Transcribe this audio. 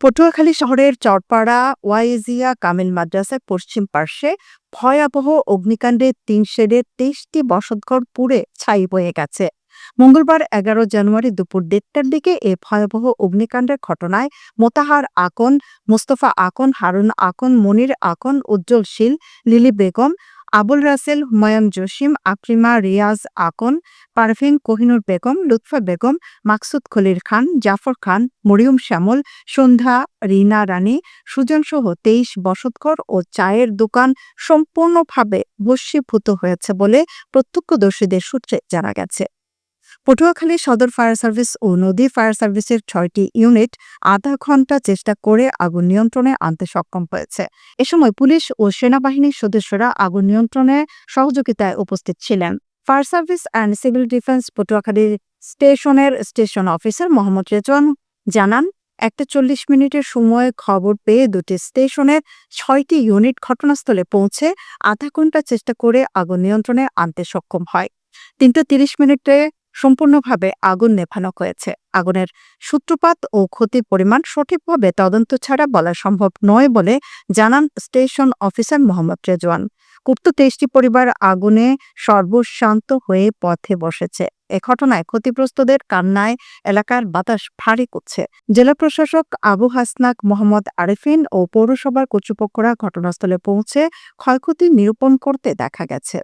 পটুয়াখালী শহরের চরপাড়া ওয়াইজিয়া কামিল মাদ্রাসার পশ্চিম পার্শ্বে ভয়াবহ অগ্নিকাণ্ডে ৩ শেডের ২৩টি বসতঘর পুড়ে ছাই হয়ে গেছে। মঙ্গলবার ১১ জানুয়ারি দুপুর ১:৩০টার দিকে এ ভয়াবহ অগ্নিকাণ্ডের ঘটনায় মোতাহার আকন, মোস্তফা আকন, হারুন আকন, মনির আকন, উজ্জ্বল শীল, লিলি বেগম, আবুল রাসেল, হুমায়ুন জসিম, আকলিমা রিয়াজ আকন, পারভিন কোহিনুর বেগম, লুৎফা বেগম, মাকসুদ খলিল খান, জাফর খান, মরিয়ম শ্যামল, সন্ধ্যা, রিনা রানী, সুজনসহ ২৩ বসতঘর ও চায়ের দোকান সম্পূর্ণভাবে ভস্মীভূত হয়েছে বলে প্রত্যক্ষদর্শীদের সূত্রে জানা গেছে। পটুয়াখালী সদর ফায়ার সার্ভিস ও নদী ফায়ার সার্ভিসের ৬টি ইউনিট আধা ঘণ্টা চেষ্টা করে আগুন নিয়ন্ত্রণে আনতে সক্ষম হয়েছে। এ সময় পুলিশ ও সেনাবাহিনীর সদস্যরা আগুন নিয়ন্ত্রণে সহযোগিতায় উপস্থিত ছিলেন। Fire service and civil defence Patuakhali স্টেশনের স্টেশন অফিসার মোহাম্মদ রেজওয়ান জানান, ১টা ৪০ মিনিটের সময় খবর পেয়ে দুটি স্টেশনের ৬টি ইউনিট ঘটনাস্থলে পৌঁছে আধা ঘণ্টা চেষ্টা করে আগুন নিয়ন্ত্রণে আনতে সক্ষম হয়। ৩টা ৩০ মিনিটে সম্পূর্ণভাবে আগুন নেভানো হয়েছে। আগুনের সূত্রপাত ও ক্ষতির পরিমাণ সঠিকভাবে তদন্ত ছাড়া বলা সম্ভব নয় বলে জানান স্টেশন অফিসার মোহাম্মদ রেজওয়ান। উক্ত ২৩টি পরিবার আগুনে সর্বশান্ত হয়ে পথে বসেছে। এ ঘটনায় ক্ষতিগ্রস্তদের কান্নায় এলাকার বাতাস ভারী করছে। জেলা প্রশাসক আবু হাসনাক মোহাম্মদ আরিফিন ও পৌরসভার কর্তৃপক্ষরা ঘটনাস্থলে পৌঁছে ক্ষয়ক্ষতি নিরূপণ করতে দেখা গেছে।